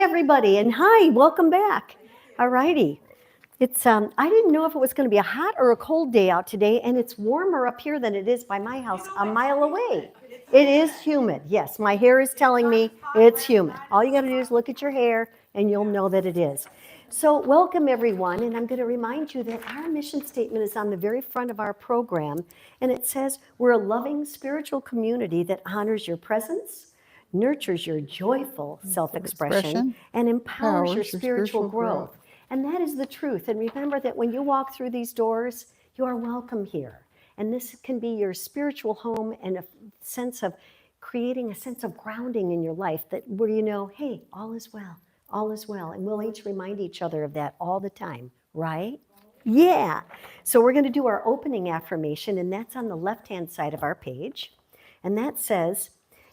Everybody, and hi, welcome back. All righty. It's I didn't know if it was going to be a hot or a cold day out today, and it's warmer up here than it is by my house a mile away. It is humid. Yes, my hair is telling me it's humid. All you got to do is look at your hair and you'll know that it is. So welcome everyone, and I'm going to remind you that our mission statement is on the very front of our program, and it says we're a loving spiritual community that honors your presence, nurtures your joyful self-expression, and empowers your spiritual growth. And that is the truth. And remember that when you walk through these doors, you are welcome here. And this can be your spiritual home and a sense of creating a sense of grounding in your life that where you know, hey, all is well, all is well. And we'll each remind each other of that all the time, right? Yeah. So we're going to do our opening affirmation, and that's on the left-hand side of our page. And that says,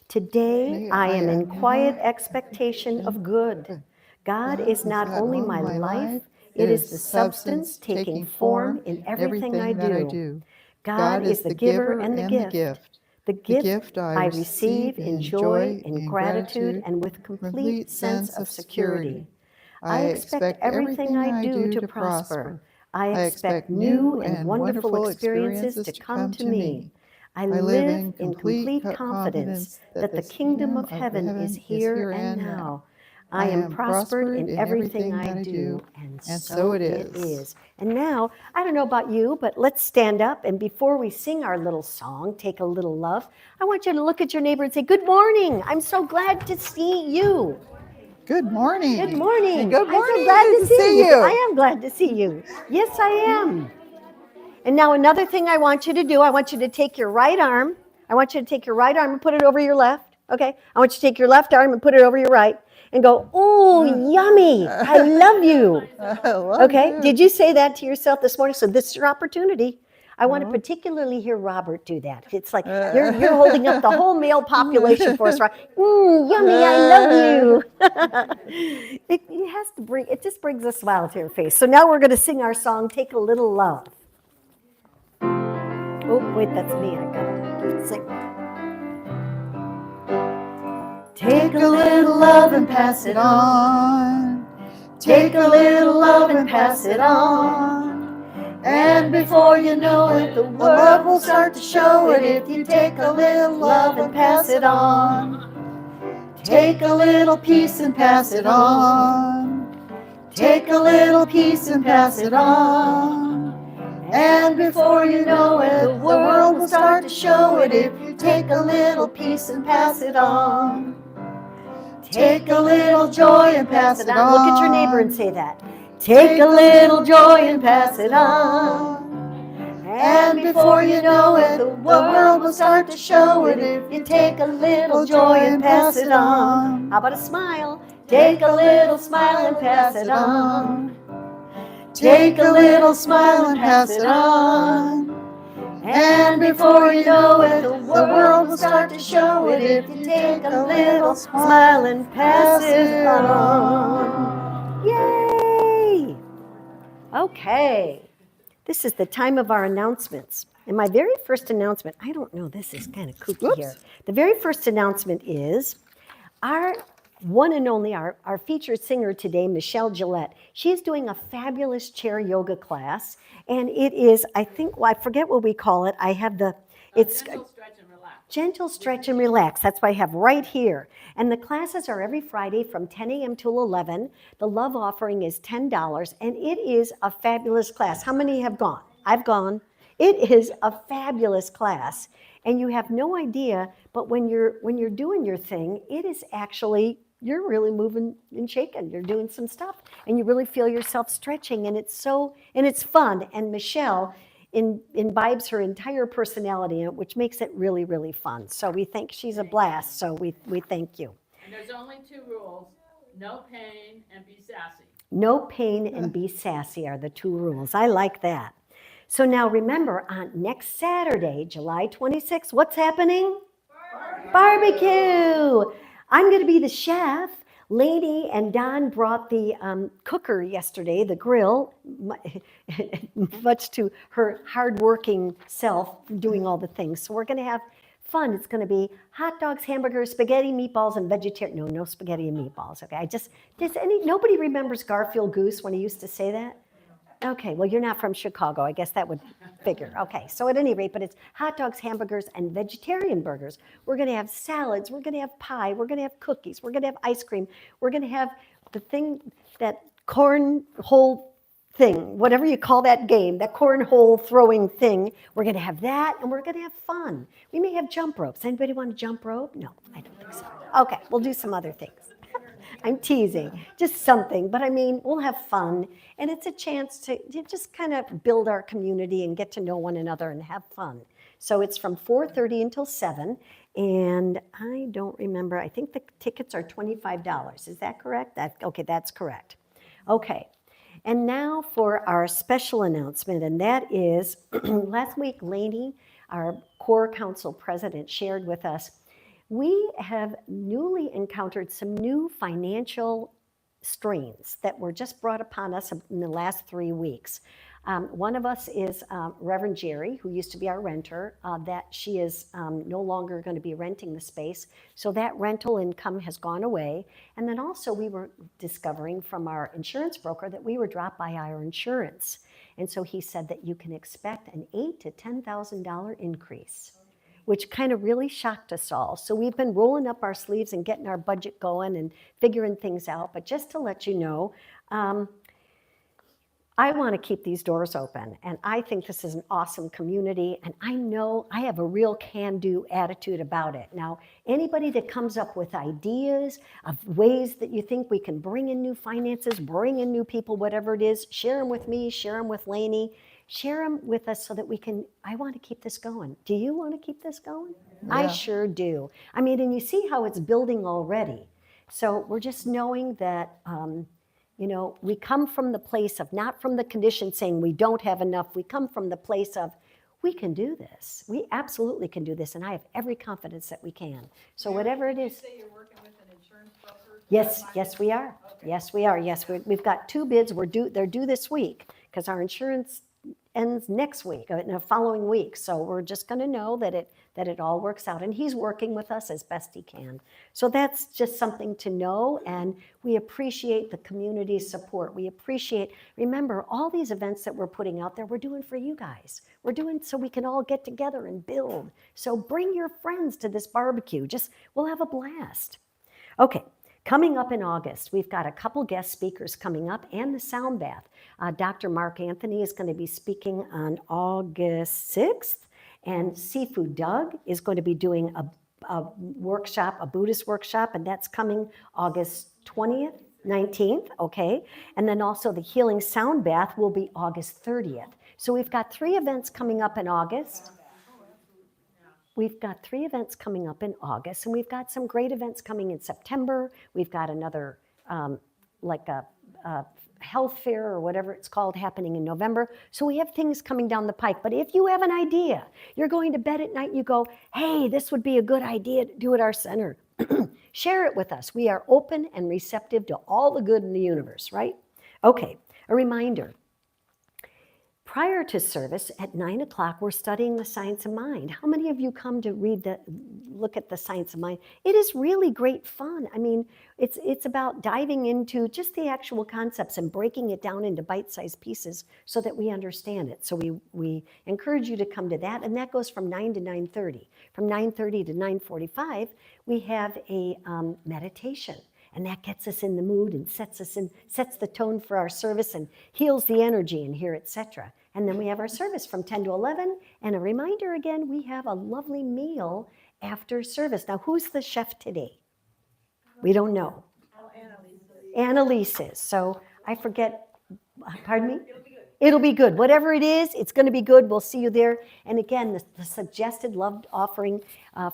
today I am in quiet expectation of good. God is not only my life, it is the substance taking form in everything I do. God is the giver and the gift. The gift I receive in joy, in gratitude, and with complete sense of security. I expect everything I do to prosper. I expect new and wonderful experiences to come to me. I live in complete confidence that the kingdom of heaven is here and now. I am prospered in everything I do, and so it is. And now, I don't know about you, but let's stand up, and before we sing our little song, Take a Little Love, I want you to look at your neighbor and say, good morning. I'm so glad to see you. Good morning. Good morning. And good morning. I'm so glad Good to see you. you. I am glad to see you. Yes, I am. And now another thing I want you to do, I want you to take your right arm. I want you to take your right arm and put it over your left. Okay? I want you to take your left arm and put it over your right and go, oh, yummy. I love you. Okay? Did you say that to yourself this morning? So this is your opportunity. I want to particularly hear Robert do that. It's like you're holding up the whole male population for us, right? Yummy, I love you. It has to bring, it just brings a smile to your face. So now we're going to sing our song, Take a Little Love. Oh, wait, that's me. I gotta sing. Take a little love and pass it on. Take a little love and pass it on. And before you know it, the world will start to show it if you take a little love and pass it on. Take a little peace and pass it on. Take a little peace and pass it on. And before you know it, the world will start to show it if you take a little peace and pass it on. Take a little joy and pass it on. Look at your neighbor and say that. Take a little joy and pass it on. And before you know it, the world will start to show it if you take a little joy and pass it on. How about a smile? Take a little smile and pass it on. Take a little smile and pass it on. And before you know it, the world will start to show it if you take a little smile and pass it on. Yay! Okay. This is the time of our announcements. And my very first announcement, I don't know, this is kind of kooky here. The very first announcement is our one and only, our featured singer today, Michelle Gillette. She's doing a fabulous chair yoga class, and it is, I think, well, I forget what we call it. I have the, it's gentle stretch and relax. Gentle stretch and relax. That's what I have right here. And the classes are every Friday from 10 a.m. till 11. The love offering is $10, and it is a fabulous class. How many have gone? I've gone. It is a fabulous class, and you have no idea. But when you're doing your thing, it is actually, you're really moving and shaking. You're doing some stuff, and you really feel yourself stretching, and it's fun. And Michelle imbibes her entire personality in it, which makes it really, really fun. So we think she's a blast. So we thank you. And there's only 2 rules: no pain and be sassy. No pain and be sassy are the 2 rules. I like that. So now remember, on next Saturday, July 26th, what's happening? Barbecue. I'm going to be the chef. Lady and Don brought the cooker yesterday, the grill, much to her hardworking self doing all the things. So we're going to have fun. It's going to be hot dogs, hamburgers, spaghetti, meatballs, and vegetarian. No spaghetti and meatballs. Okay, nobody remembers Garfield Goose when he used to say that? Okay, well, you're not from Chicago. I guess that would figure. Okay, so at any rate, but it's hot dogs, hamburgers, and vegetarian burgers. We're going to have salads. We're going to have pie. We're going to have cookies. We're going to have ice cream. We're going to have the thing, that cornhole thing, whatever you call that game, that cornhole throwing thing. We're going to have that, and we're going to have fun. We may have jump ropes. Anybody want to jump rope? No, I don't think so. Okay, we'll do some other things. I'm teasing, just something, but I mean, we'll have fun, and it's a chance to just kind of build our community and get to know one another and have fun. So it's from 4:30 until 7, and I don't remember, I think the tickets are $25. Is that correct? Okay, that's correct. Okay, and now for our special announcement, and that is, last week, Lainey, our core council president, shared with us we have newly encountered some new financial strains that were just brought upon us in the last 3 weeks. One of us is Reverend Jerry, who used to be our renter, that she is no longer going to be renting the space. So that rental income has gone away. And then also we were discovering from our insurance broker that we were dropped by our insurance. And so he said that you can expect an $8,000 to $10,000 increase, which kind of really shocked us all. So we've been rolling up our sleeves and getting our budget going and figuring things out. But just to let you know, I want to keep these doors open. And I think this is an awesome community. And I know I have a real can-do attitude about it. Now, anybody that comes up with ideas of ways that you think we can bring in new finances, bring in new people, whatever it is, share them with me, share them with Lainey. Share them with us so that we can, I want to keep this going. Do you want to keep this going? Yeah. I sure do. I mean, and you see how it's building already. So we're just knowing that, we come from the place of, not from the condition saying we don't have enough. We come from the place of, we can do this. We absolutely can do this. And I have every confidence that we can. So whatever it is. Did you say you're working with an insurance broker? Yes, we are. Okay. Yes, we are. Yes, we've got 2 bids. They're due this week because our insurance ends next week, in the following week. So we're just going to know that it all works out. And he's working with us as best he can. So that's just something to know. And we appreciate the community's support. We appreciate, remember, all these events that we're putting out there, we're doing for you guys. We're doing so we can all get together and build. So bring your friends to this barbecue. We'll have a blast. Okay. Coming up in August, we've got a couple guest speakers coming up and the sound bath. Dr. Mark Anthony is going to be speaking on August 6th, and Seafood Doug is going to be doing a workshop, a Buddhist workshop, and that's coming August 20th, 19th, okay? And then also the healing sound bath will be August 30th. So we've got 3 events coming up in August. We've got 3 events coming up in August, and we've got some great events coming in September. We've got another, like a health fair or whatever it's called, happening in November. So we have things coming down the pike. But if you have an idea, you're going to bed at night and you go, hey, this would be a good idea to do at our center. Share it with us. We are open and receptive to all the good in the universe, right? Okay, a reminder. Prior to service at 9 o'clock, we're studying the science of mind. How many of you come to look at the science of mind? It is really great fun. I mean, it's about diving into just the actual concepts and breaking it down into bite-sized pieces so that we understand it. So we encourage you to come to that, and that goes from 9 to 9:30. From 9:30 to 9:45, we have a meditation. And that gets us in the mood and sets the tone for our service and heals the energy in here, etc. And then we have our service from 10 to 11. And a reminder again, we have a lovely meal after service. Now, who's the chef today? We don't know. Oh, Annalise is. So I forget, pardon me? It'll be good. Whatever it is, it's going to be good. We'll see you there. And again, the suggested love offering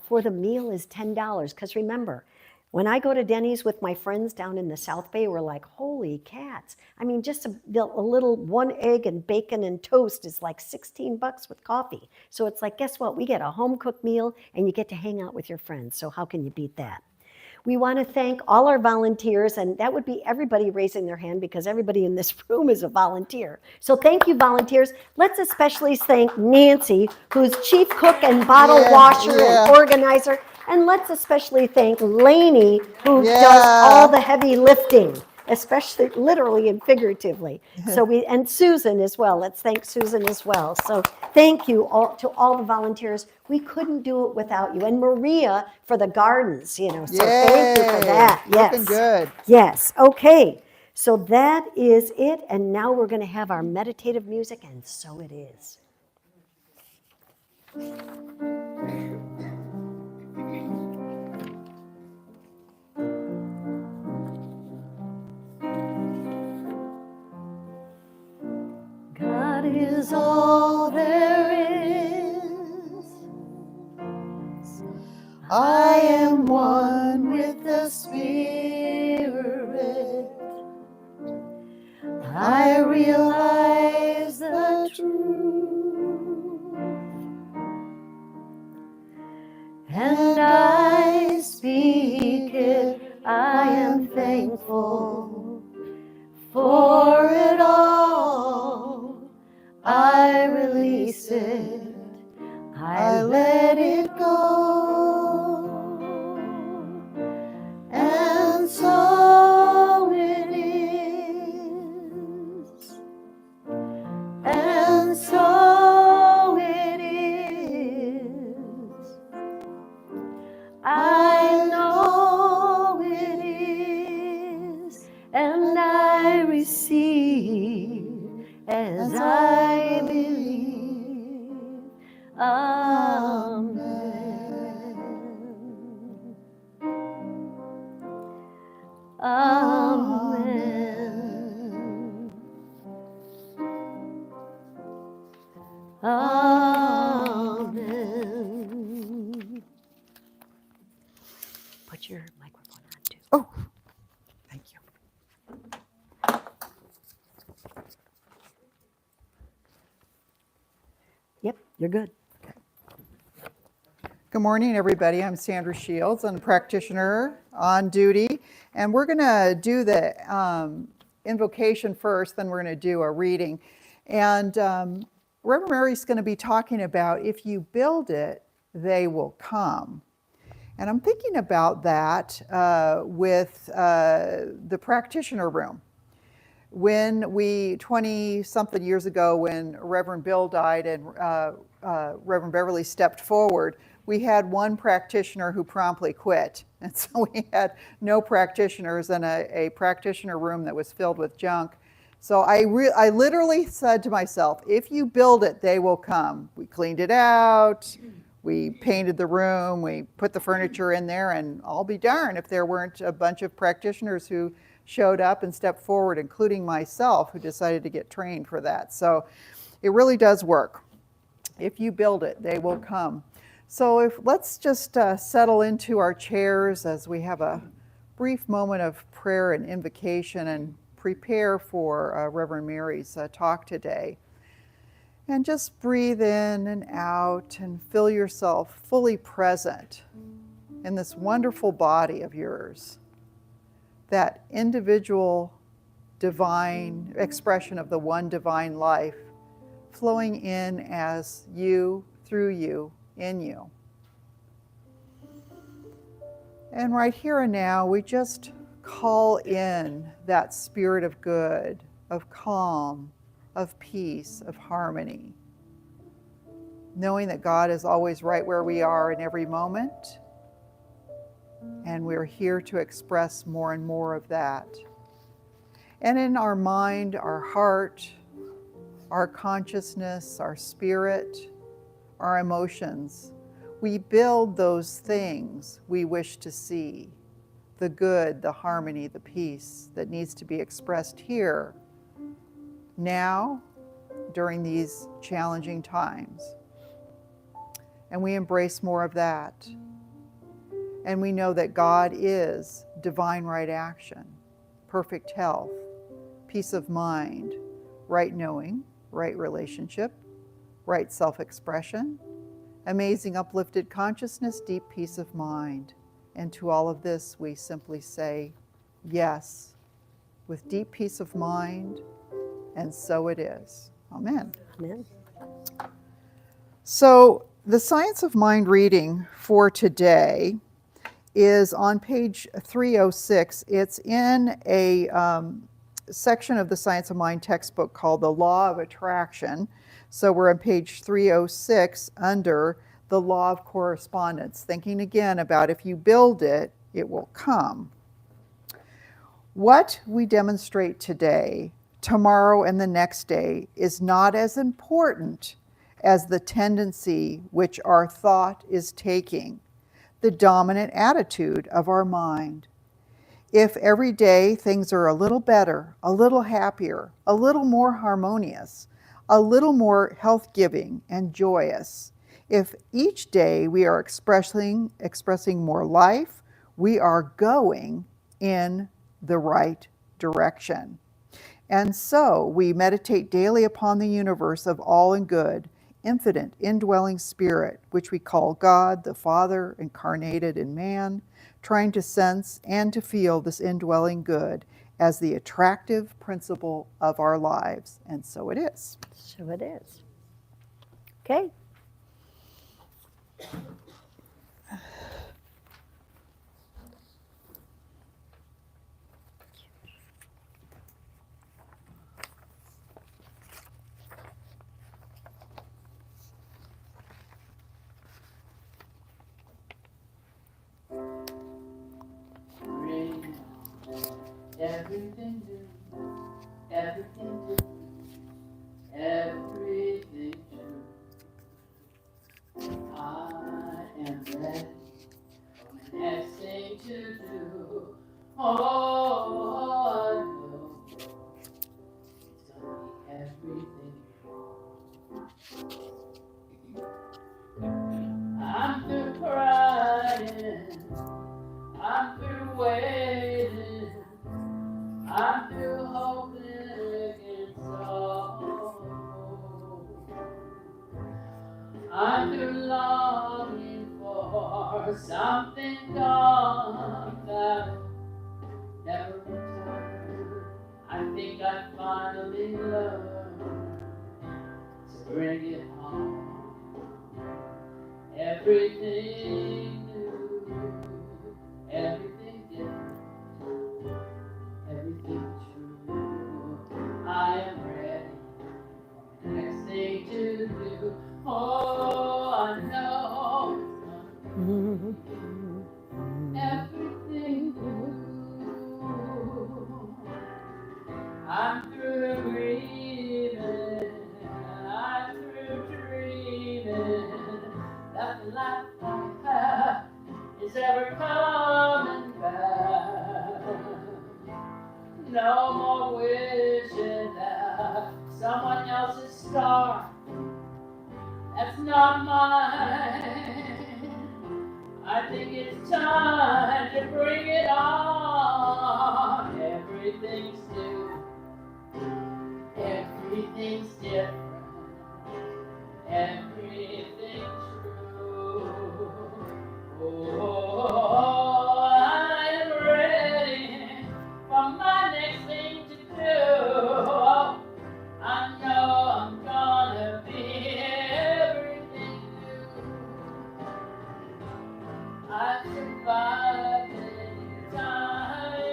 for the meal is $10. Because remember, when I go to Denny's with my friends down in the South Bay, we're like, holy cats. I mean, just a little 1 egg and bacon and toast is like $16 with coffee. So it's like, guess what? We get a home-cooked meal and you get to hang out with your friends. So how can you beat that? We want to thank all our volunteers, and that would be everybody raising their hand because everybody in this room is a volunteer. So thank you, volunteers. Let's especially thank Nancy, who's chief cook and bottle washer and organizer. And let's especially thank Lainey, who does all the heavy lifting, especially literally and figuratively. So and Susan as well. Let's thank Susan as well. So thank you all to all the volunteers. We couldn't do it without you. And Maria for the gardens, So thank you for that. Yes. Looking good. Yes. Okay. So that is it. And now we're going to have our meditative music, and so it is. God is all there is. I am one with the Spirit. I realize the truth, And I speak it. I am thankful for it all. I release it. I let it go. And so it is. And so it is. I know it is. And I receive as I believe. Amen. Amen. Amen. Put your microphone on too. Oh, thank you. Yep, you're good. Good morning, everybody. I'm Sandra Shields. I'm a practitioner on duty, and we're going to do the invocation first, then we're going to do a reading. And Reverend Mary's going to be talking about if you build it, they will come. And I'm thinking about that with the practitioner room. When 20-something years ago, when Reverend Bill died and Reverend Beverly stepped forward, we had one practitioner who promptly quit. And so we had no practitioners and a practitioner room that was filled with junk. So I literally said to myself, if you build it, they will come. We cleaned it out. We painted the room. We put the furniture in there, and I'll be darned if there weren't a bunch of practitioners who showed up and stepped forward, including myself, who decided to get trained for that. So it really does work. If you build it, they will come. So let's just settle into our chairs as we have a brief moment of prayer and invocation and prepare for Reverend Mary's talk today. And just breathe in and out and feel yourself fully present in this wonderful body of yours. That individual divine expression of the one divine life flowing in as you, through you, in you. And right here and now, we just call in that spirit of good, of calm, of peace, of harmony, knowing that God is always right where we are in every moment, and we're here to express more and more of that. And in our mind, our heart, our consciousness, our spirit, our emotions, we build those things we wish to see, the good, the harmony, the peace that needs to be expressed here, now, during these challenging times. And we embrace more of that. And we know that God is divine right action, perfect health, peace of mind, right knowing, right relationship, right self-expression, amazing uplifted consciousness, deep peace of mind, And to all of this, we simply say yes, with deep peace of mind, and so it is. Amen. Amen. So the Science of Mind reading for today is on page 306. It's in a section of the Science of Mind textbook called The Law of Attraction. So we're on page 306 under the Law of Correspondence, thinking again about if you build it, it will come. What we demonstrate today, tomorrow, and the next day is not as important as the tendency which our thought is taking, the dominant attitude of our mind. If every day things are a little better, a little happier, a little more harmonious, a little more health-giving and joyous, if each day we are expressing more life, we are going in the right direction. And so we meditate daily upon the universe of all and good, infinite, indwelling spirit, which we call God, the Father, incarnated in man, trying to sense and to feel this indwelling good as the attractive principle of our lives. And so it is. So it is. Okay. Everything new, everything new, everything true. I am ready for my next thing to do. Oh, no, it's gonna be everything. I'm through crying, I'm through waiting, I'm through hoping against all. I'm through longing for something gone that'll never return. I think I finally learned to bring it home. Everything new, everything different, everything true. I am ready for the next thing to do. Oh, I know everything new. I'm through grieving, I'm through dreaming that the life I have is ever coming back. No more wishing that someone else's star that's not mine. I think it's time to bring it on. Everything's new, everything's different, everything's true. Oh, I am ready for my next thing to do. I know I'm gonna be everything new. I've survived many times.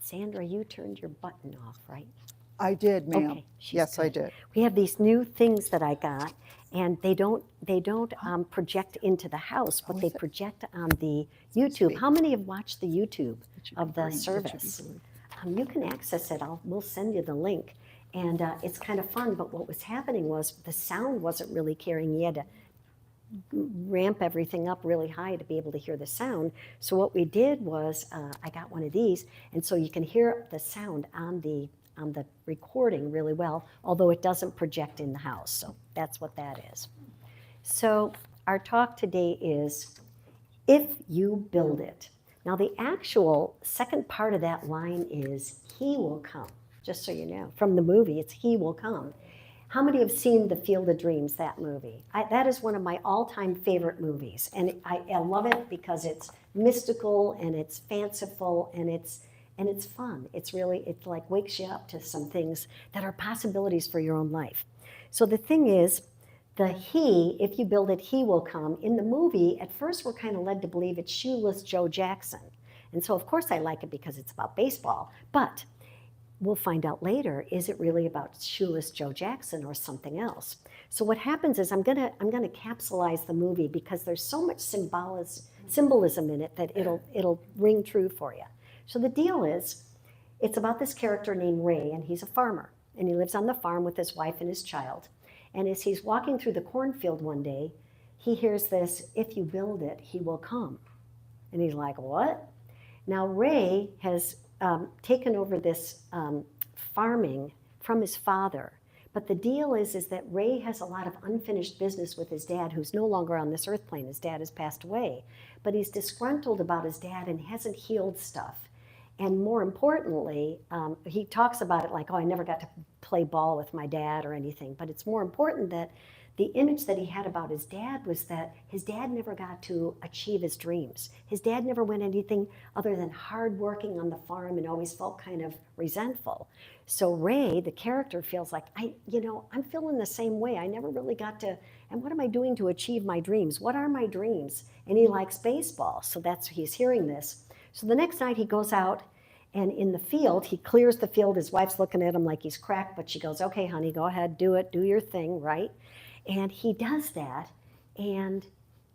Sandra, you turned your button off, right? I did, ma'am. Okay, she's Yes, I good. did. We have these new things that I got, and they don't project into the house, but they project on the YouTube. How many have watched the YouTube of the service? You can access it. We'll send you the link, and it's kind of fun. But what was happening was the sound wasn't really carrying. You had to ramp everything up really high to be able to hear the sound. So what we did was I got one of these, and so you can hear the sound on the recording really well, although it doesn't project in the house. So that's what that is. So our talk today is if you build it. Now the actual second part of that line is he will come, just so you know. From the movie, it's he will come. How many have seen The Field of Dreams, that movie? That is one of my all-time favorite movies. And I love it because it's mystical and it's fanciful and it's fun. It like wakes you up to some things that are possibilities for your own life. So the thing is, the he, if you build it, he will come. In the movie, at first we're kind of led to believe it's Shoeless Joe Jackson. And so of course I like it because it's about baseball, but we'll find out later, is it really about Shoeless Joe Jackson or something else? So what happens is I'm gonna capsulize the movie because there's so much symbolism in it that it'll ring true for you. So the deal is, it's about this character named Ray, and he's a farmer, and he lives on the farm with his wife and his child. And as he's walking through the cornfield one day, he hears this, if you build it, he will come. And he's like, what? Now Ray has taken over this farming from his father. But the deal is that Ray has a lot of unfinished business with his dad, who's no longer on this earth plane. His dad has passed away. But he's disgruntled about his dad and hasn't healed stuff. And more importantly, he talks about it like, oh, I never got to play ball with my dad or anything. But it's more important that the image that he had about his dad was that his dad never got to achieve his dreams. His dad never went anything other than hard working on the farm and always felt kind of resentful. So Ray, the character, feels like, I'm feeling the same way. I never really got to, and what am I doing to achieve my dreams? What are my dreams? And he likes baseball, so he's hearing this. So the next night he goes out, and in the field, he clears the field. His wife's looking at him like he's cracked, but she goes, okay, honey, go ahead, do it, do your thing, right? And he does that, and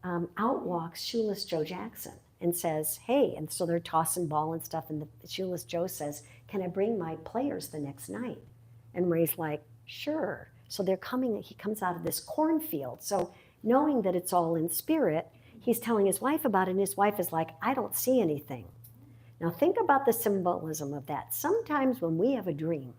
out walks Shoeless Joe Jackson and says, hey, and so they're tossing ball and stuff, and the Shoeless Joe says, can I bring my players the next night? And Ray's like, sure. So he comes out of this cornfield. So knowing that it's all in spirit, he's telling his wife about it, and his wife is like, I don't see anything. Now think about the symbolism of that. Sometimes when we have a dream,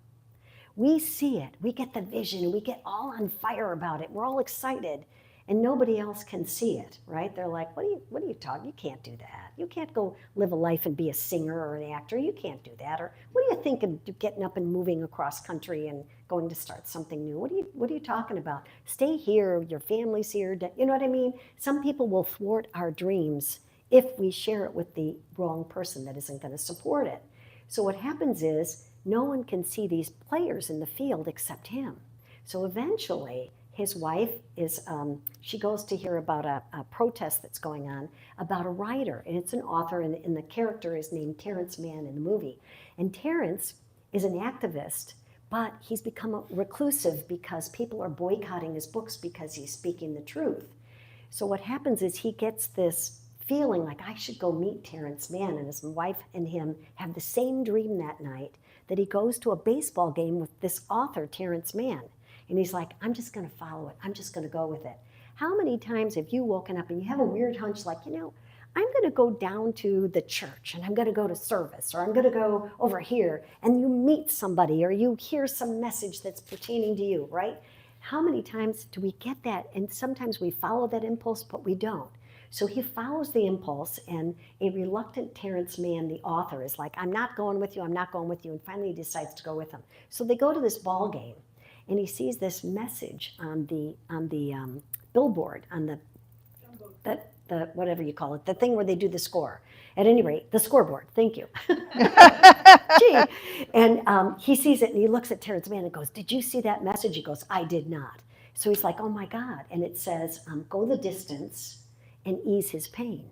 we see it, we get the vision, and we get all on fire about it. We're all excited, and nobody else can see it, right? They're like, what are you talking? You can't do that. You can't go live a life and be a singer or an actor. You can't do that. Or what do you think of getting up and moving across country and going to start something new? What are you talking about? Stay here, your family's here. You know what I mean? Some people will thwart our dreams if we share it with the wrong person that isn't going to support it. So what happens is, no one can see these players in the field except him. So eventually, his wife she goes to hear about a protest that's going on about a writer, and it's an author, and the character is named Terrence Mann in the movie. And Terrence is an activist, but he's become reclusive because people are boycotting his books because he's speaking the truth. So what happens is he gets this feeling like, I should go meet Terrence Mann, and his wife and him have the same dream that night, that he goes to a baseball game with this author, Terrence Mann. And he's like, I'm just going to follow it. I'm just going to go with it. How many times have you woken up and you have a weird hunch like, I'm going to go down to the church and I'm going to go to service, or I'm going to go over here, and you meet somebody or you hear some message that's pertaining to you, right? How many times do we get that? And sometimes we follow that impulse, but we don't. So he follows the impulse, and a reluctant Terrence Mann, the author, is like, I'm not going with you, I'm not going with you, and finally he decides to go with him. So they go to this ball game, and he sees this message on the billboard, on the whatever you call it, the thing where they do the score. At any rate, the scoreboard, thank you. Gee. And he sees it, and he looks at Terrence Mann and goes, did you see that message? He goes, I did not. So he's like, oh my God. And it says, go the distance and ease his pain.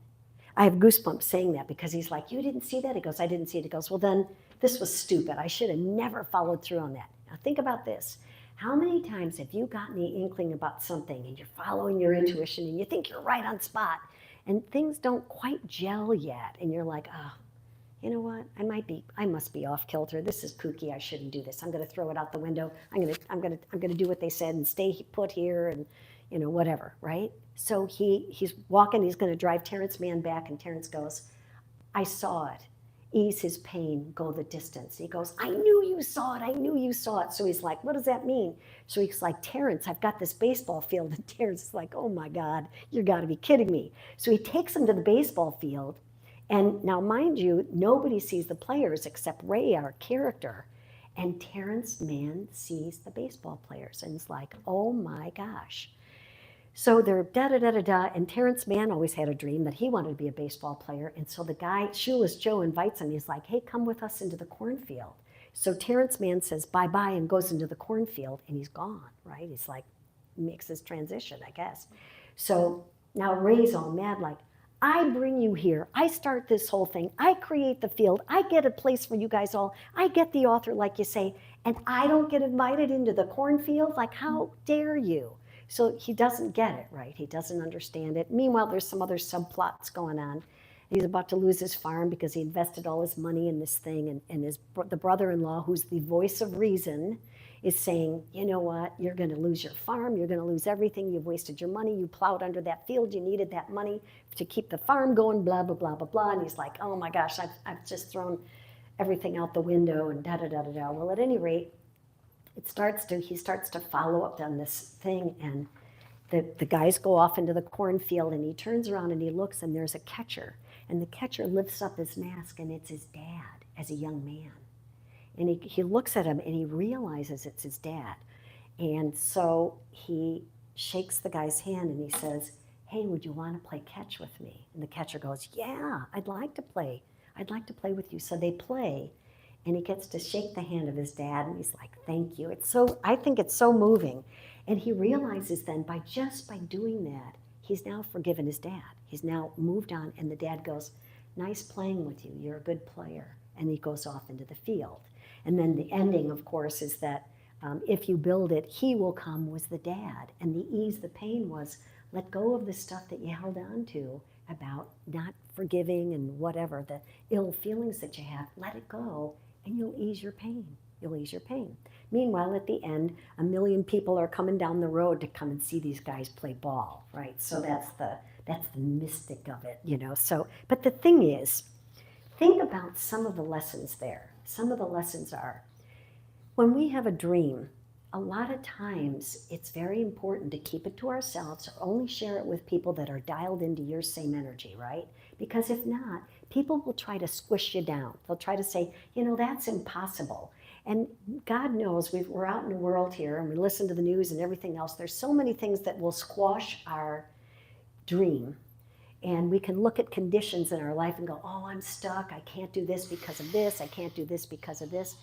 I have goosebumps saying that because he's like, you didn't see that? He goes, I didn't see it. He goes, well then, this was stupid. I should have never followed through on that. Now think about this. How many times have you gotten the inkling about something and you're following your intuition and you think you're right on spot and things don't quite gel yet and you're like, oh, you know what? I must be off kilter. This is kooky. I shouldn't do this. I'm going to throw it out the window. I'm going to do what they said and stay put here and, whatever, right? So he's walking. He's going to drive Terrence Mann back, and Terrence goes, I saw it. Ease his pain, go the distance. He goes, I knew you saw it. I knew you saw it. So he's like, what does that mean? So he's like, Terrence, I've got this baseball field. And Terrence is like, oh my God, you got to be kidding me. So he takes him to the baseball field. And now, mind you, nobody sees the players except Ray, our character. And Terrence Mann sees the baseball players and is like, oh my gosh. So they're da-da-da-da-da, and Terrence Mann always had a dream that he wanted to be a baseball player. And so the guy, Shoeless Joe, invites him. He's like, hey, come with us into the cornfield. So Terrence Mann says bye-bye and goes into the cornfield, and he's gone, right? He's like, makes his transition, I guess. So now Ray's all mad, like, I bring you here. I start this whole thing. I create the field. I get a place for you guys all. I get the author, like you say, and I don't get invited into the cornfield? Like, how dare you? So he doesn't get it, right? He doesn't understand it. Meanwhile, there's some other subplots going on. He's about to lose his farm because he invested all his money in this thing, and the brother-in-law, who's the voice of reason, is saying, you know what, you're going to lose your farm, you're going to lose everything, you've wasted your money, you plowed under that field, you needed that money to keep the farm going, blah, blah, blah, blah, blah. And he's like, oh my gosh, I've just thrown everything out the window and da-da-da-da-da. Well, at any rate, he starts to follow up on this thing, and the guys go off into the cornfield, and he turns around and he looks, and there's a catcher. And the catcher lifts up his mask, and it's his dad as a young man. And he looks at him and he realizes it's his dad. And so he shakes the guy's hand and he says, hey, would you want to play catch with me? And the catcher goes, yeah, I'd like to play. I'd like to play with you. So they play, and he gets to shake the hand of his dad, and he's like, thank you. I think it's so moving. And he realizes then by doing that, he's now forgiven his dad. He's now moved on, and the dad goes, nice playing with you. You're a good player. And he goes off into the field. And then the ending, of course, is that if you build it, he will come was the dad. And the ease the pain was let go of the stuff that you held on to about not forgiving and whatever, the ill feelings that you have. Let it go, and you'll ease your pain. You'll ease your pain. Meanwhile, at the end, 1 million people are coming down the road to come and see these guys play ball, right? So that's the mystic of it, So, but the thing is, think about some of the lessons there. Some of the lessons are, when we have a dream, a lot of times it's very important to keep it to ourselves or only share it with people that are dialed into your same energy, right? Because if not, people will try to squish you down. They'll try to say, that's impossible. And God knows we're out in the world here and we listen to the news and everything else. There's so many things that will squash our dream. And we can look at conditions in our life and go, oh, I'm stuck. I can't do this because of this. I can't do this because of this.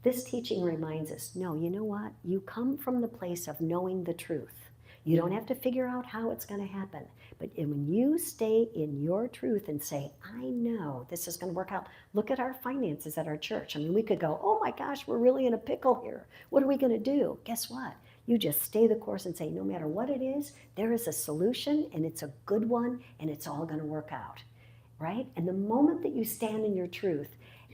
This teaching reminds us, no, you know what? You come from the place of knowing the truth. You don't have to figure out how it's going to happen. But when you stay in your truth and say, I know this is going to work out. Look at our finances at our church. I mean, we could go, oh my gosh, we're really in a pickle here. What are we going to do? Guess what? You just stay the course and say, no matter what it is, there is a solution, and it's a good one, and it's all going to work out, right? And the moment that you stand in your truth,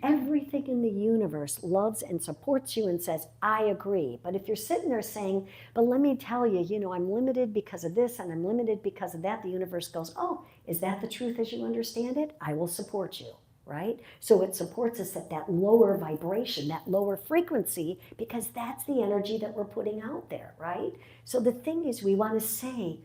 everything in the universe loves and supports you and says, I agree. But if you're sitting there saying, but let me tell you, I'm limited because of this and I'm limited because of that, the universe goes, oh, is that the truth as you understand it? I will support you, right? So it supports us at that lower vibration, that lower frequency, because that's the energy that we're putting out there, right? So the thing is, we want to say,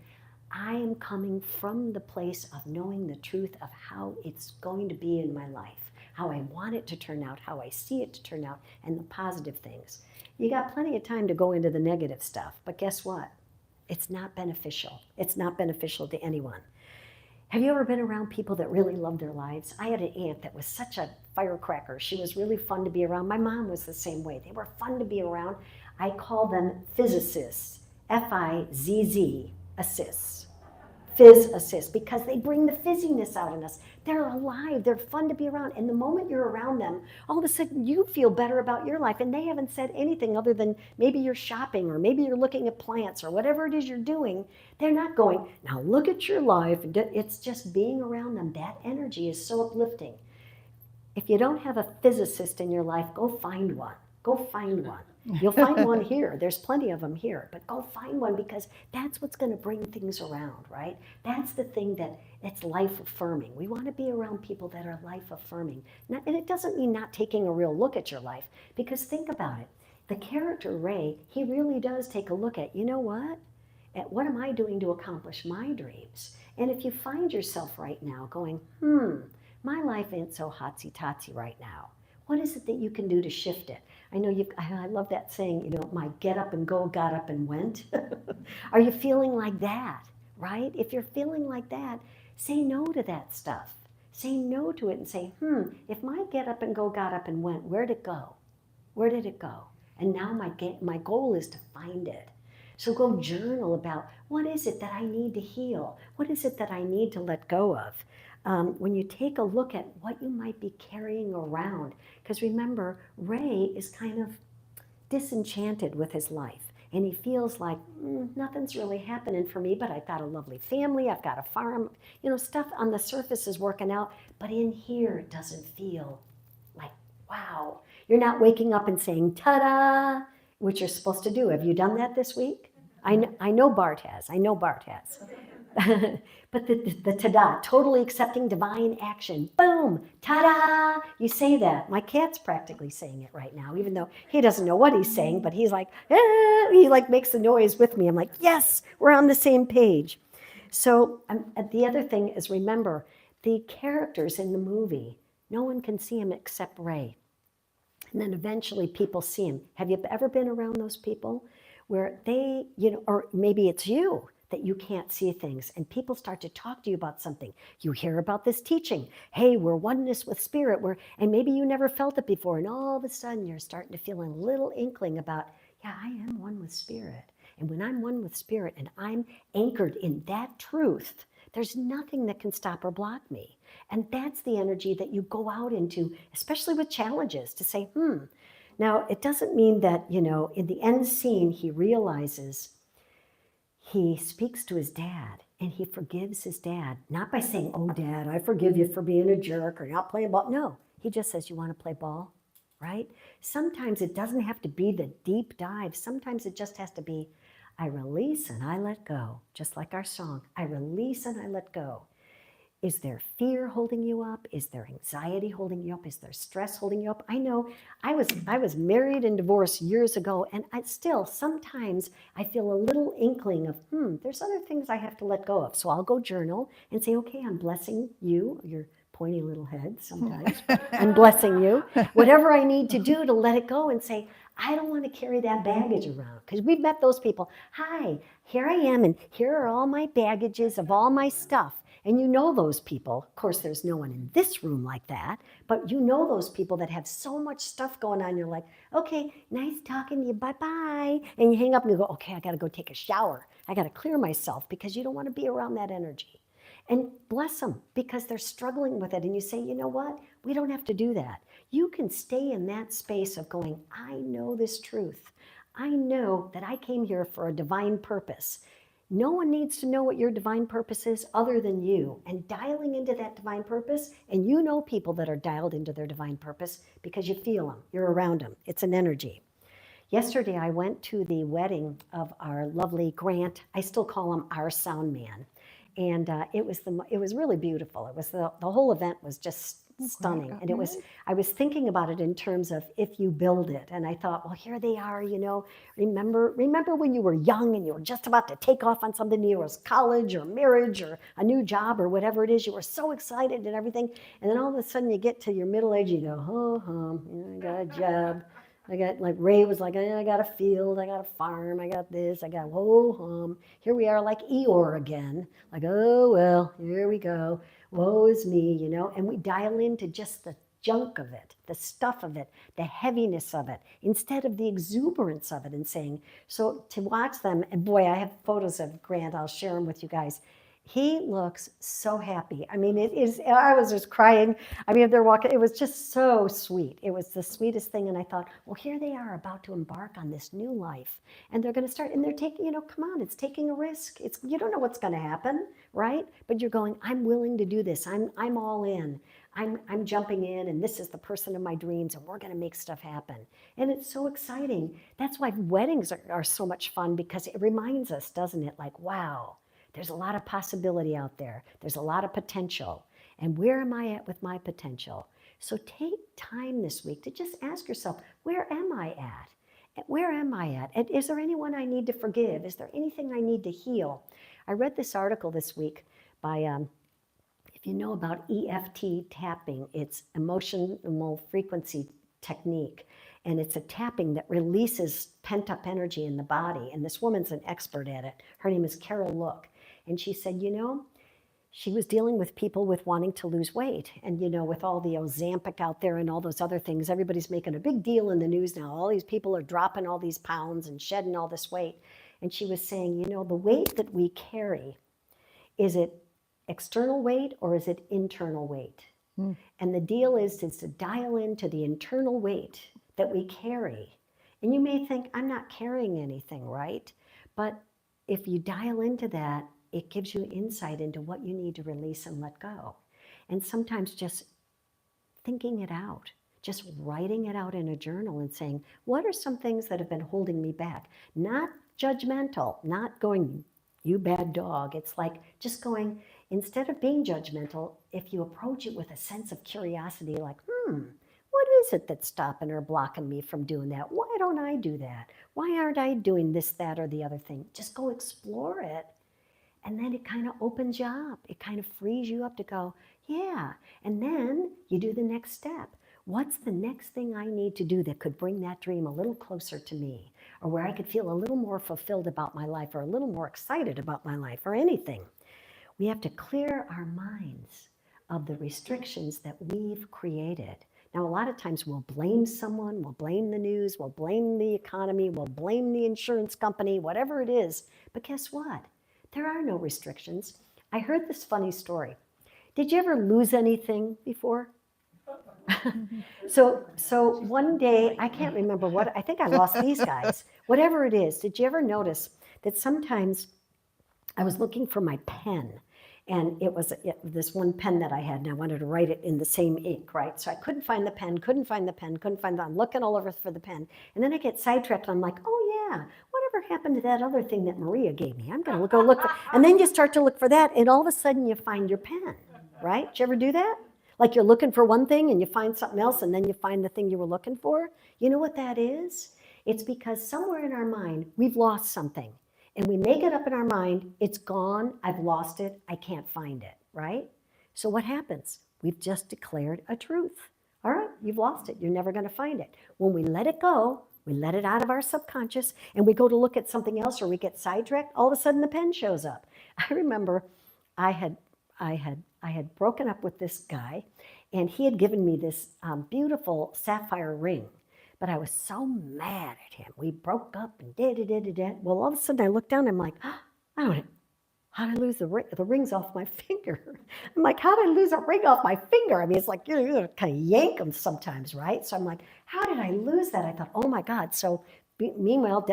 I am coming from the place of knowing the truth of how it's going to be in my life, how I want it to turn out, how I see it to turn out, and the positive things. You got plenty of time to go into the negative stuff, but guess what? It's not beneficial. It's not beneficial to anyone. Have you ever been around people that really love their lives? I had an aunt that was such a firecracker. She was really fun to be around. My mom was the same way. They were fun to be around. I call them physicists, F-I-Z-Z, assists. fizz assist, because they bring the fizziness out in us. They're alive, they're fun to be around. And the moment you're around them, all of a sudden you feel better about your life. And they haven't said anything other than maybe you're shopping or maybe you're looking at plants or whatever it is you're doing. They're not going, now look at your life. It's just being around them. That energy is so uplifting. If you don't have a physicist in your life, go find one. Go find one. You'll find one here. There's plenty of them here, but go find one, because that's what's going to bring things around, right? That's the thing that's life affirming. We want to be around people that are life affirming. And it doesn't mean not taking a real look at your life, because think about it. The character Ray, he really does take a look at, you know what? At what am I doing to accomplish my dreams? And if you find yourself right now going, my life ain't so hotsy-totsy right now. What is it that you can do to shift it? I know I love that saying, you know, my get up and go got up and went. Are you feeling like that, right? If you're feeling like that, say no to that stuff. Say no to it and say, if my get up and go got up and went, where'd it go? Where did it go? And now my goal is to find it. So go journal about, what is it that I need to heal? What is it that I need to let go of? When you take a look at what you might be carrying around, because remember, Ray is kind of disenchanted with his life, and he feels like nothing's really happening for me, but I've got a lovely family, I've got a farm, you know, stuff on the surface is working out, but in here it doesn't feel like, wow. You're not waking up and saying, ta-da, which you're supposed to do. Have you done that this week? I know Bart has. But the ta-da, totally accepting divine action. Boom, ta-da, you say that. My cat's practically saying it right now, even though he doesn't know what he's saying, but he's like, he like makes the noise with me. I'm like, yes, we're on the same page. So the other thing is, remember, the characters in the movie, no one can see him except Ray. And then eventually people see him. Have you ever been around those people where they, you know, or maybe it's you, that you can't see things, and people start to talk to you about something. You hear about this teaching. Hey, we're oneness with spirit. And maybe you never felt it before, and all of a sudden you're starting to feel a little inkling about, yeah, I am one with spirit. And when I'm one with spirit and I'm anchored in that truth, there's nothing that can stop or block me. And that's the energy that you go out into, especially with challenges, to say, Now, it doesn't mean that, you know, in the end scene, he realizes, he speaks to his dad and he forgives his dad, not by saying, oh, Dad, I forgive you for being a jerk or not playing ball. No, he just says, you want to play ball, right? Sometimes it doesn't have to be the deep dive. Sometimes it just has to be, I release and I let go, just like our song, I release and I let go. Is there fear holding you up? Is there anxiety holding you up? Is there stress holding you up? I know I was married and divorced years ago, and sometimes I feel a little inkling of, there's other things I have to let go of. So I'll go journal and say, okay, I'm blessing you, your pointy little head sometimes, I'm blessing you. Whatever I need to do to let it go and say, I don't want to carry that baggage around, because we've met those people. Hi, here I am, and here are all my baggages of all my stuff. And you know those people. Of course, there's no one in this room like that, but you know those people that have so much stuff going on. You're like, okay, nice talking to you, bye-bye. And you hang up and you go, okay, I got to go take a shower. I got to clear myself, because you don't want to be around that energy. And bless them, because they're struggling with it. And you say, you know what? We don't have to do that. You can stay in that space of going, I know this truth. I know that I came here for a divine purpose. No one needs to know what your divine purpose is other than you. And dialing into that divine purpose, and you know people that are dialed into their divine purpose because you feel them, you're around them. It's an energy. Yesterday, I went to the wedding of our lovely Grant. I still call him our sound man. And it was really beautiful. It was the whole event was just stunning. And I was thinking about it in terms of if you build it. And I thought, well, here they are, you know, remember when you were young and you were just about to take off on something new, as college or marriage or a new job or whatever it is, you were so excited and everything. And then all of a sudden you get to your middle age, you go, I got a job. I got, like Ray was like, I got a field, I got a farm, I got this, I got Here we are like Eeyore again, like, oh, well, here we go. Woe is me, you know, and we dial into just the junk of it, the stuff of it, the heaviness of it, instead of the exuberance of it, and saying, so to watch them, and boy, I have photos of Grant, I'll share them with you guys. He looks so happy. I mean, it is, I was just crying. I mean, they're walking, it was just so sweet. It was the sweetest thing. And I thought, well, here they are about to embark on this new life. And they're going to start, and they're taking, you know, come on, it's taking a risk. It's, you don't know what's going to happen, right? But you're going, I'm willing to do this. I'm all in. I'm jumping in, and this is the person of my dreams, and we're going to make stuff happen. And it's so exciting. That's why weddings are so much fun, because it reminds us, doesn't it? Like, wow, there's a lot of possibility out there. There's a lot of potential. And where am I at with my potential? So take time this week to just ask yourself, where am I at? Where am I at? And is there anyone I need to forgive? Is there anything I need to heal? I read this article this week by, if you know about EFT tapping, it's emotional frequency technique. And it's a tapping that releases pent-up energy in the body. And this woman's an expert at it. Her name is Carol Look. And she said, you know, she was dealing with people with wanting to lose weight. And, you know, with all the Ozempic out there and all those other things, everybody's making a big deal in the news now. All these people are dropping all these pounds and shedding all this weight. And she was saying, you know, the weight that we carry, is it external weight or is it internal weight? And the deal is to dial into the internal weight that we carry. And you may think, I'm not carrying anything, right? But if you dial into that, it gives you insight into what you need to release and let go. And sometimes just thinking it out, just writing it out in a journal and saying, what are some things that have been holding me back? Not judgmental, not going, you bad dog. It's like just going, instead of being judgmental, if you approach it with a sense of curiosity, like, what is it that's stopping or blocking me from doing that? Why don't I do that? Why aren't I doing this, that, or the other thing? Just go explore it. And then it kind of opens you up. It kind of frees you up to go, yeah. And then you do the next step. What's the next thing I need to do that could bring that dream a little closer to me, or where I could feel a little more fulfilled about my life, or a little more excited about my life, or anything? We have to clear our minds of the restrictions that we've created. Now, a lot of times we'll blame someone, we'll blame the news, we'll blame the economy, we'll blame the insurance company, whatever it is. But guess what? There are no restrictions. I heard this funny story. Did you ever lose anything before? So one day, I can't remember what, I think I lost these guys. Whatever it is, did you ever notice that sometimes I was looking for my pen, and it was this one pen that I had, and I wanted to write it in the same ink, right? So I couldn't find the pen, I'm looking all over for the pen. And then I get sidetracked, and I'm like, oh yeah, whatever happened to that other thing that Maria gave me? I'm gonna go look for, and then you start to look for that, and all of a sudden you find your pen, right? Did you ever do that? Like you're looking for one thing and you find something else, and then you find the thing you were looking for. You know what that is? It's because somewhere in our mind, we've lost something. And we make it up in our mind, it's gone, I've lost it, I can't find it, right? So what happens? We've just declared a truth. All right, you've lost it, you're never gonna find it. When we let it go, we let it out of our subconscious, and we go to look at something else, or we get sidetracked, all of a sudden the pen shows up. I remember I had broken up with this guy, and he had given me this beautiful sapphire ring. But I was so mad at him. We broke up and did. Well, all of a sudden I looked down and I'm like, how did I lose the ring? The ring's off my finger. I'm like, how did I lose a ring off my finger? I mean, it's like, you kind of yank them sometimes, right? So I'm like, how did I lose that? I thought, oh my God. So meanwhile,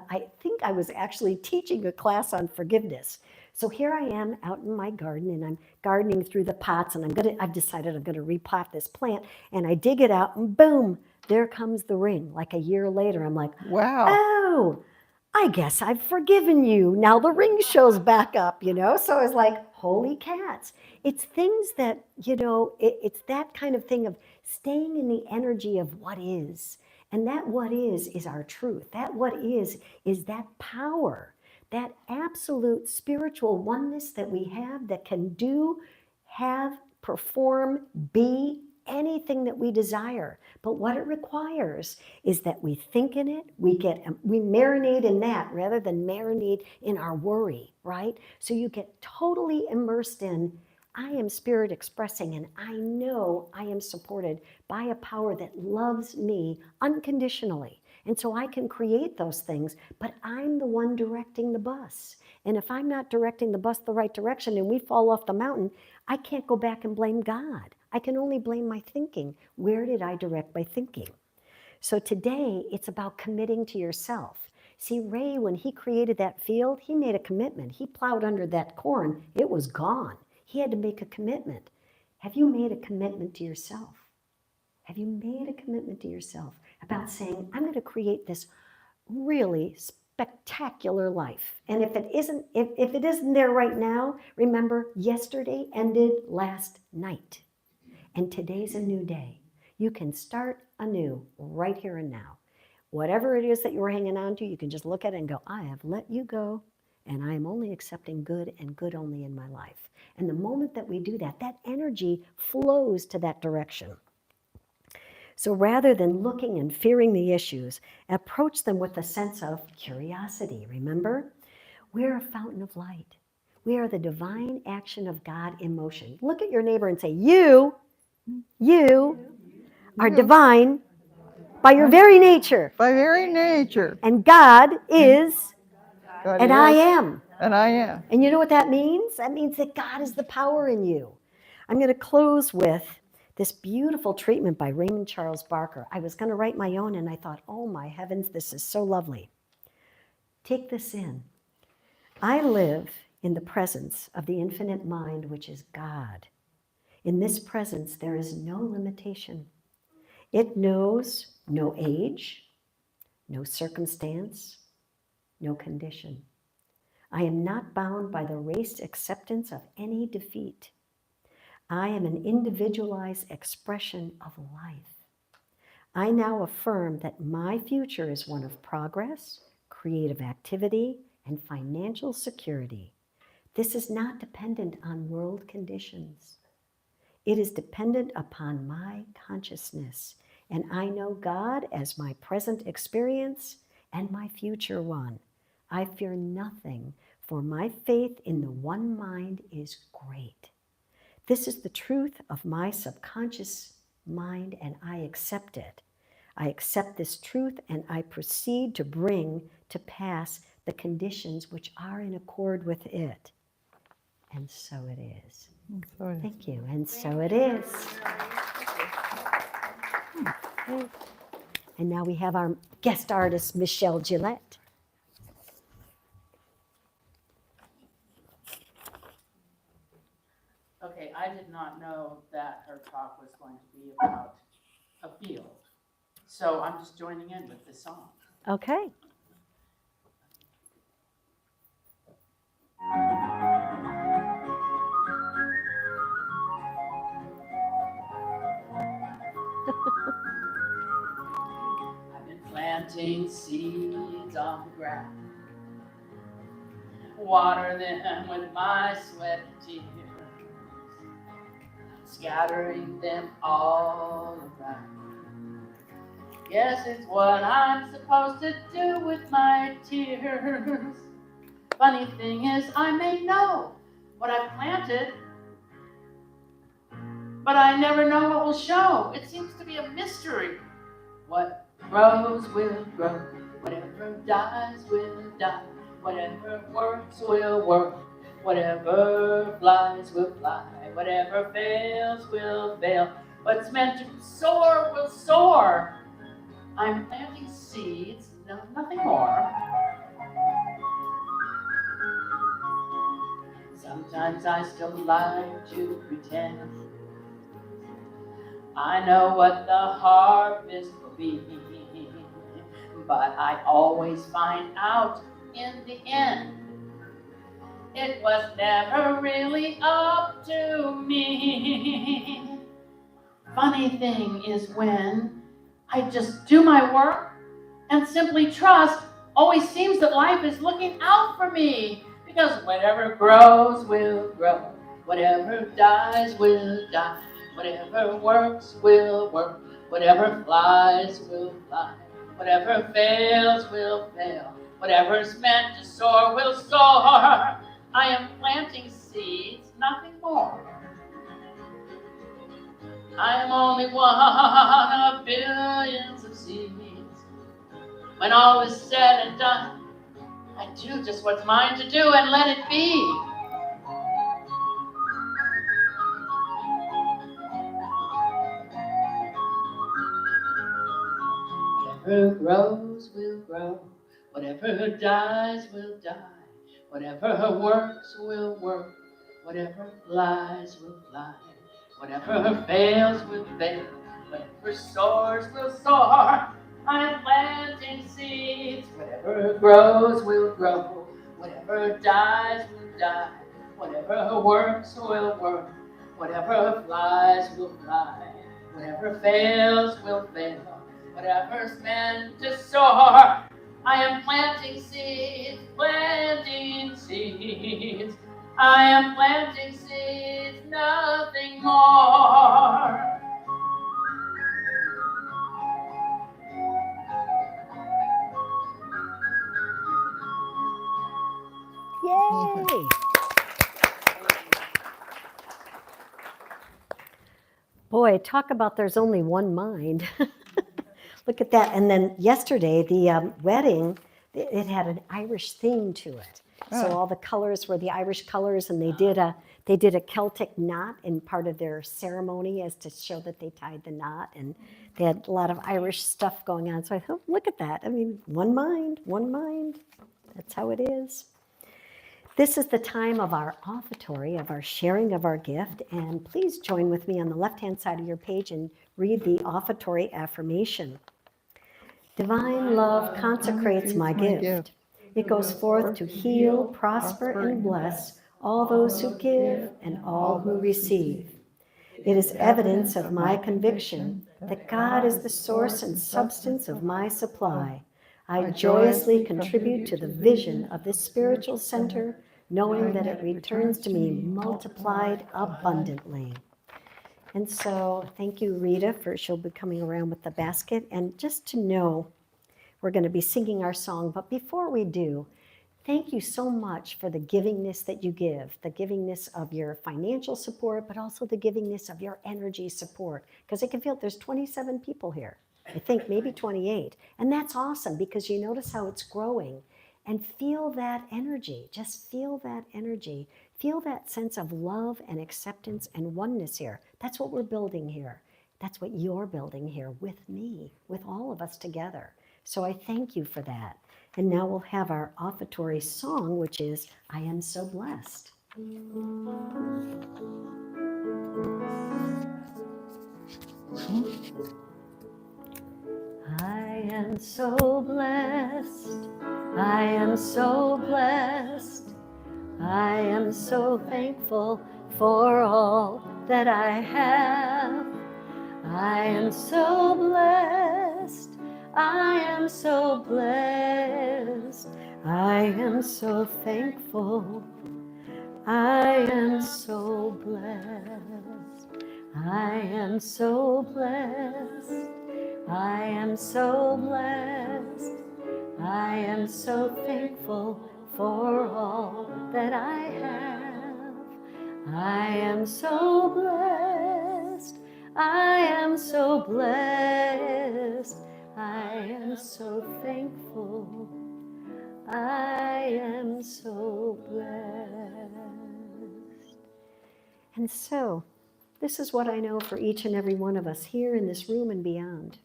I think I was actually teaching a class on forgiveness. So here I am out in my garden, and I'm gardening through the pots, and I've decided I'm gonna repot this plant, and I dig it out, and boom, there comes the ring. Like a year later, I'm like, Wow. oh, I guess I've forgiven you. Now the ring shows back up, you know? So I was like, holy cats. It's things that, you know, it's that kind of thing of staying in the energy of what is. And that what is our truth. That what is that power, that absolute spiritual oneness that we have that can do, have, perform, be anything that we desire. But what it requires is that we think in it, we marinate in that rather than marinate in our worry, right? So you get totally immersed in, I am spirit expressing, and I know I am supported by a power that loves me unconditionally. And so I can create those things, but I'm the one directing the bus. And if I'm not directing the bus the right direction and we fall off the mountain, I can't go back and blame God. I can only blame my thinking. Where did I direct my thinking? So today, it's about committing to yourself. See, Ray, when he created that field, he made a commitment. He plowed under that corn. It was gone. He had to make a commitment. Have you made a commitment to yourself? Have you made a commitment to yourself about saying, I'm going to create this really spectacular life? And if it isn't there right now, remember, yesterday ended last night. And today's a new day. You can start anew right here and now. Whatever it is that you're hanging on to, you can just look at it and go, I have let you go, and I am only accepting good and good only in my life. And the moment that we do that, that energy flows to that direction. So rather than looking and fearing the issues, approach them with a sense of curiosity. Remember, we're a fountain of light. We are the divine action of God in motion. Look at your neighbor and say, you are divine by your very nature. By very nature. And God is, God and is, I am. And I am. And you know what that means? That means that God is the power in you. I'm going to close with this beautiful treatment by Raymond Charles Barker. I was going to write my own, and I thought, oh my heavens, this is so lovely. Take this in. I live in the presence of the infinite mind, which is God. In this presence, there is no limitation. It knows no age, no circumstance, no condition. I am not bound by the race acceptance of any defeat. I am an individualized expression of life. I now affirm that my future is one of progress, creative activity, and financial security. This is not dependent on world conditions. It is dependent upon my consciousness, and I know God as my present experience and my future one. I fear nothing, for my faith in the one mind is great. This is the truth of my subconscious mind, and I accept it. I accept this truth, and I proceed to bring to pass the conditions which are in accord with it. And so it is. Thank you. And so it is. Okay. And now we have our guest artist, Michelle Gillette. Okay, I did not know that her talk was going to be about a field. So I'm just joining in with this song. Okay. I've been planting seeds on the ground, water them with my sweat and tears, scattering them all around. Guess it's what I'm supposed to do with my tears. Funny thing is, I may know what I've planted, but I never know what will show. It seems to be a mystery. What grows will grow, whatever dies will die, whatever works will work, whatever flies will fly, whatever fails will fail. What's meant to soar will soar. I'm planting seeds, no, nothing more. Sometimes I still like to pretend I know what the harvest will be, but I always find out in the end it was never really up to me. Funny thing is when I just do my work and simply trust, always seems that life is looking out for me, because whatever grows will grow, whatever dies will die, whatever works will work, whatever flies will fly, whatever fails will fail, whatever's meant to soar will soar. I am planting seeds, nothing more. I am only one of billions of seeds. When all is said and done, I do just what's mine to do and let it be. Whatever grows will grow, whatever dies will die, whatever works will work, whatever flies will fly, whatever fails will fail, whatever soars will soar. I'm planting seeds, whatever grows will grow, whatever dies will die, whatever works will work, whatever flies will fly, whatever fails will fail. Whatever's meant to soar, I am planting seeds, planting seeds. I am planting seeds, nothing more. Yay! Boy, talk about there's only one mind. Look at that. And then yesterday, the wedding, it had an Irish theme to it. So Oh. all the colors were the Irish colors, and they did a Celtic knot in part of their ceremony as to show that they tied the knot, and they had a lot of Irish stuff going on. So I thought, look at that. I mean, one mind, one mind. That's how it is. This is the time of our offertory, of our sharing of our gift, and please join with me on the left-hand side of your page and read the offertory affirmation. Divine love consecrates my gift. It goes forth to heal, prosper, and bless all those who give and all who receive. It is evidence of my conviction that God is the source and substance of my supply. I joyously contribute to the vision of this spiritual center, knowing that it returns to me multiplied abundantly. And so thank you, Rita, she'll be coming around with the basket. And just to know, we're going to be singing our song. But before we do, thank you so much for the givingness that you give, the givingness of your financial support, but also the givingness of your energy support. Because I can feel there's 27 people here. I think maybe 28. And that's awesome because you notice how it's growing. And feel that energy. Just feel that energy. Feel that sense of love and acceptance and oneness here. That's what we're building here. That's what you're building here with me, with all of us together. So I thank you for that. And now we'll have our offertory song, which is, I Am So Blessed. I am so blessed. I am so blessed. I am so thankful for all that I have. I am so blessed. I am so blessed. I am so thankful. I am so blessed. I am so blessed. I am so blessed. I am so thankful for all that I have. I am so blessed. I am so blessed. I am so thankful. I am so blessed. And so, this is what I know for each and every one of us here in this room and beyond.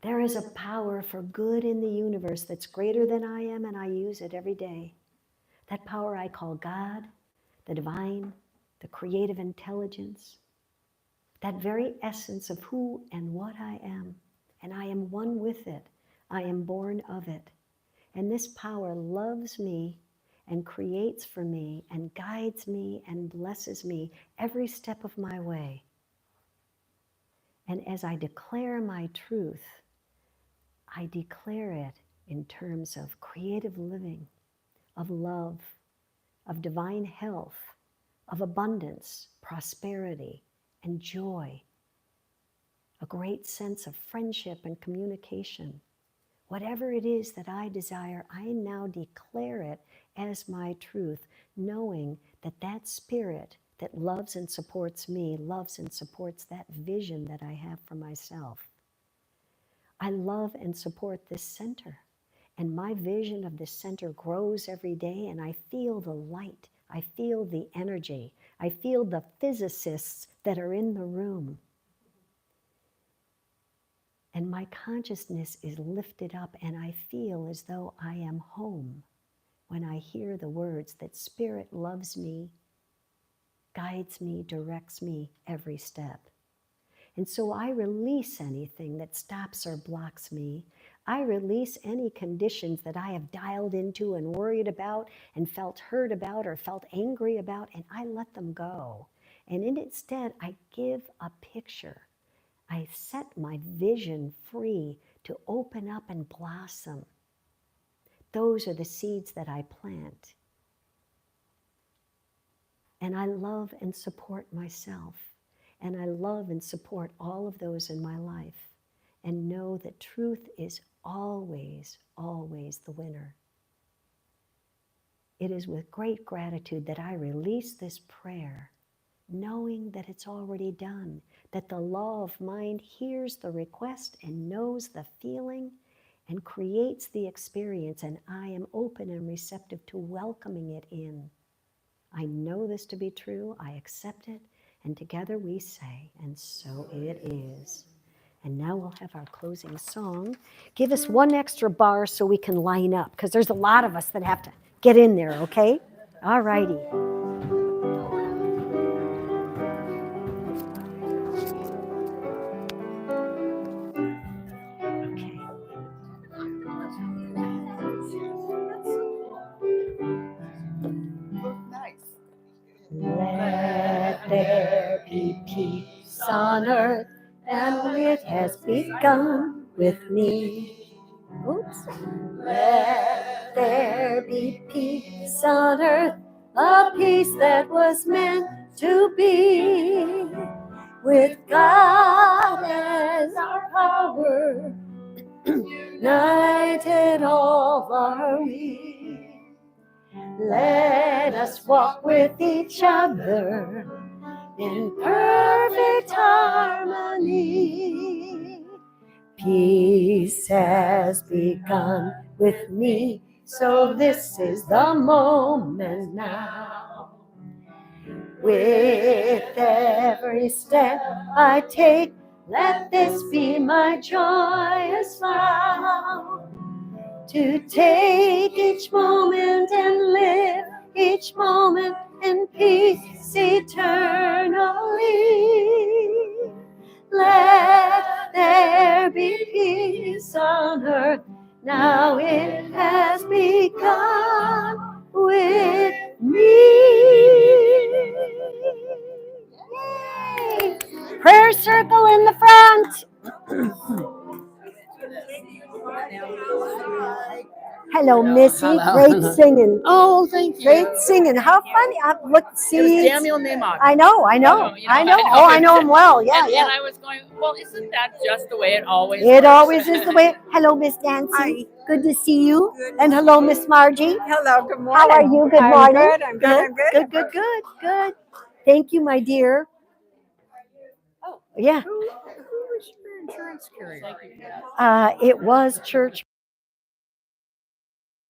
There is a power for good in the universe that's greater than I am, and I use it every day. That power I call God, the divine, the creative intelligence, that very essence of who and what I am. And I am one with it. I am born of it. And this power loves me and creates for me and guides me and blesses me every step of my way. And as I declare my truth, I declare it in terms of creative living, of love, of divine health, of abundance, prosperity, and joy, a great sense of friendship and communication. Whatever it is that I desire, I now declare it as my truth, knowing that that spirit that loves and supports me, loves and supports that vision that I have for myself. I love and support this center. And my vision of this center grows every day, and I feel the light. I feel the energy. I feel the physicists that are in the room. And my consciousness is lifted up, and I feel as though I am home when I hear the words that Spirit loves me, guides me, directs me every step. And so I release anything that stops or blocks me. I release any conditions that I have dialed into and worried about and felt hurt about or felt angry about, and I let them go. And instead, I give a picture. I set my vision free to open up and blossom. Those are the seeds that I plant. And I love and support myself. And I love and support all of those in my life. And know that truth is always, always the winner. It is with great gratitude that I release this prayer, knowing that it's already done, that the law of mind hears the request and knows the feeling and creates the experience, and I am open and receptive to welcoming it in. I know this to be true, I accept it, and together we say, and so it is. And now we'll have our closing song. Give us one extra bar so we can line up, because there's a lot of us that have to get in there, okay? All righty. Okay. Let there be peace on earth, and it has begun with me. Oops. Let there be peace on earth, a peace that was meant to be. With God as our power, united all are we. Let us walk with each other in perfect harmony. Peace has begun with me, so this is the moment now. With every step I take, let this be my joyous vow. To take each moment and live each moment in peace eternally. Let there be peace on earth, now it has begun with me. Yay! Prayer circle in the front. Hello, Missy. Hello. Great singing. Oh, thank you. Great singing. How funny. Look, see. It was Daniel Neymark. I know. Oh, you know, I know. Oh, I know him well. Yeah, and, yeah. And I was going, well, isn't that just the way it always It works? always is the way. Hello, Miss Nancy. Hi. Good to see you. Good. And hello, Miss Margie. Hello, good morning. How are you? Good I'm morning. Good, I'm good, I'm good. Good. Thank you, my dear. Oh. Yeah. Who is your insurance carrier? It was Church